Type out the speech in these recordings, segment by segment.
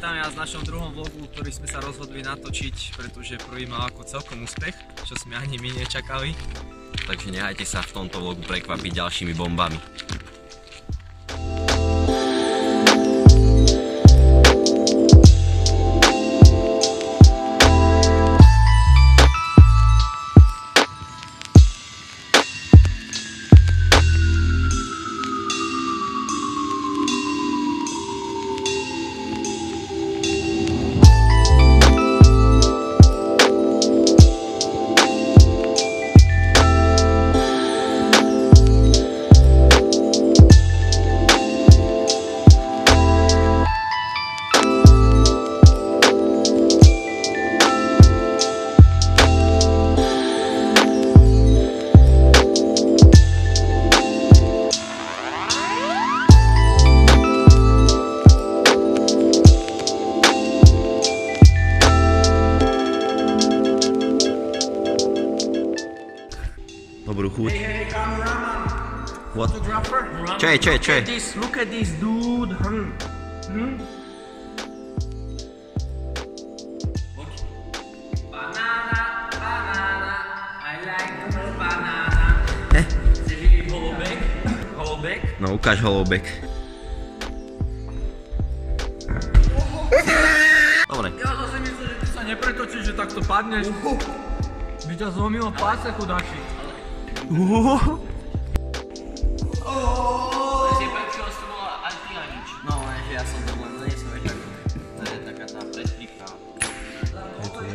Vítam vás v našom druhom vlogu, ktorý sme sa rozhodli natočiť, pretože prvý mal ako celkom úspech, čo sme ani my nečakali. Takže nehajte sa v tomto vlogu prekvapiť ďalšími bombami. Dobrú chuť. Hey, cameraman. What? Photographer. Čo je? Look at this dude. Banana. I like banana. Holubek? No ukáž holubek. Dobre. Ja zase myslím, že ty sa nepretočíš, že takto padneš. By ťa zlomilo páse, chudáči. Si prečo to bola aj ty a nič. No, že ja som to len nesol, vieš ako. To je taká tá predpíka. Je to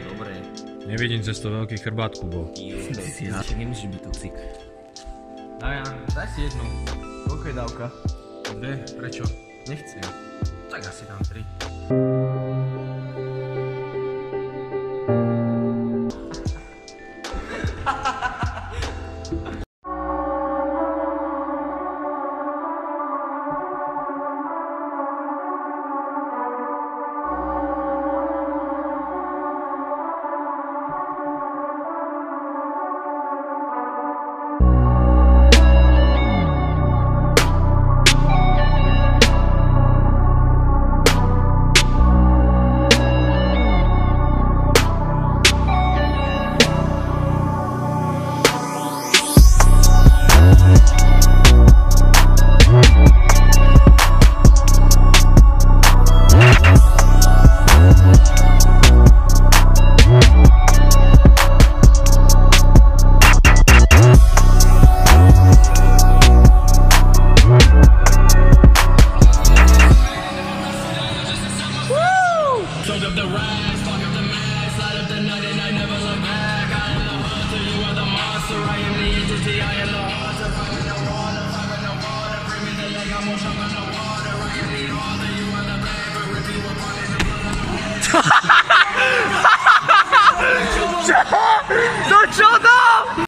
dobré. Nevidím cez to veľký chrbát, Kubo. Však nemusíš byť toxik. Daj si jednu. Koľko je dávka? 2. Prečo? Nechcem. Tak asi dám 3. To čo dám?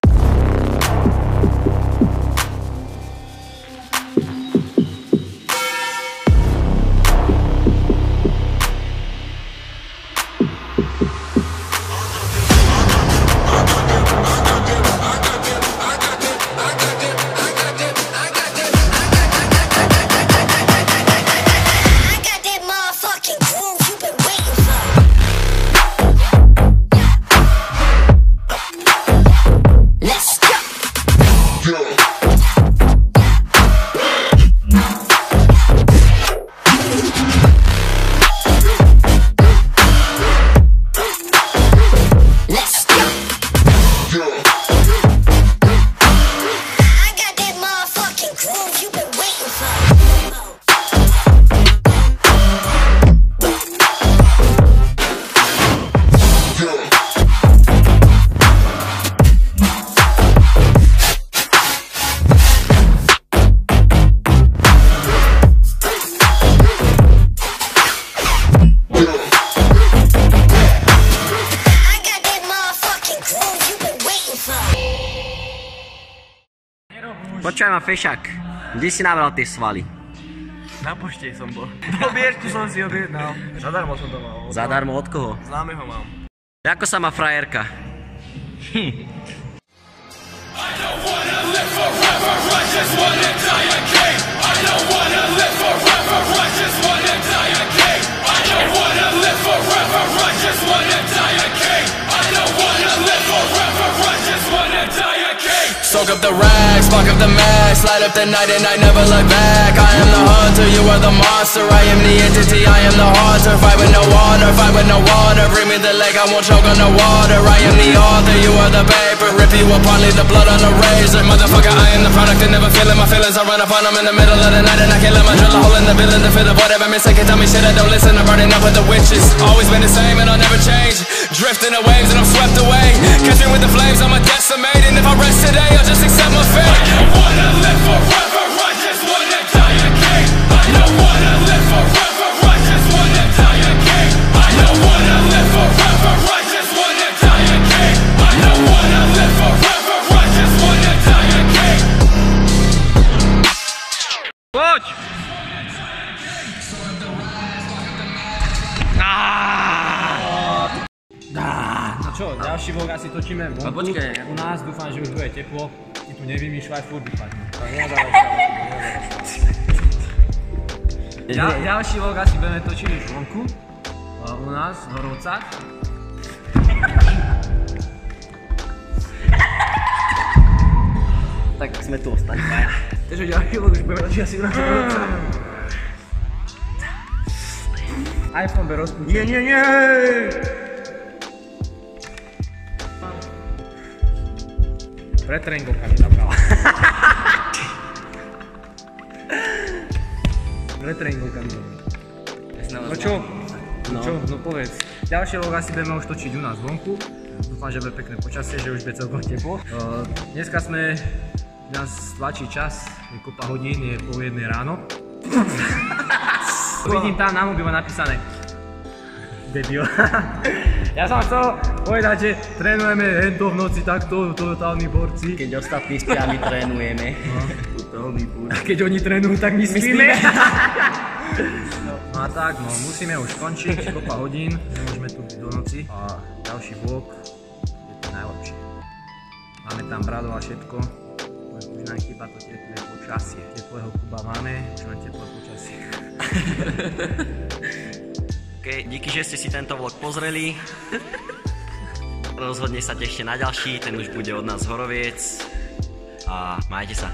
Počúvaj ma, fešák. Kde si nabral tie svaly? Na pošte som bol. Do Bierku som si objednal. Zadarmo som to mal. Zadarmo od koho? Známeho mám. Ako sa má frajerka? I don't wanna live forever, I just wanna die a king. I don't wanna live forever, I just wanna die the rags, spark up the max, light up the night and I never look back. I am the hunter, you are the monster. I am the entity, I am the haunter. Fight with no water, fight with no water. Bring me the leg, I won't choke on the water. I am the author, you are the paper. Rip you apart, leave the blood on the razor. Motherfucker, I am the product and never feeling my feelings. I run up on them in the middle of the night and I kill them. I drill a hole in the building to fill the void. Every mistake can tell me shit, I don't listen. I'm burning up with the witches. Always been the same and I'll never change. Drifting the waves and I'm swept away. Catch me with the flames, I'm a decimate. And if I rest today, I'll just accept my fate. I don't wanna live forever, I just wanna die a king. I don't wanna live forever, I just wanna die a king. I don't wanna live forever, I just wanna die a king. I don't wanna live forever, I just wanna die a king. Poď! No čo, ďalší vlog asi točíme vonku. Počkej. U nás, dúfam, že už bude teplo. Ty tu nevymýšľaj, furt vypadne. Ďalší vlog asi budeme točiť už vonku. U nás, v Horovcach. Tak sme tu ostali. Takže ďalší vlog už budeme točiť asi u nás v Horovcach. iPhone be rozpúšťať. Nie! Pred tréningovkami zabrala. Pred tréningovkami. No čo? No povedz. Ďalšie vlog asi budeme už točiť u nás vonku. Dúfam, že bude pekné počasie, že už bude celkom teplo. Dneska nás tlačí čas, je kopa hodín, je 0:30 ráno. Vidím tam na mobile napísané debil. Ja som chcel povedať, že trénujeme hento v noci takto, totálni borci. Keď ostatní spia, my trénujeme. A keď oni trénujú, tak my spíme. No a tak, no musíme už skončiť, kopa hodín, nemôžeme tu byť do noci. A ďalší vlog je to najlepšie. Máme tam bradov a všetko. Už nám chýba to teplé počasie. Teplého Kuba máme, už len teplé počasie. OK, díky, že ste si tento vlog pozreli. Rozhodne sa tešte na ďalší, ten už bude od nás z Horoviec. A majte sa.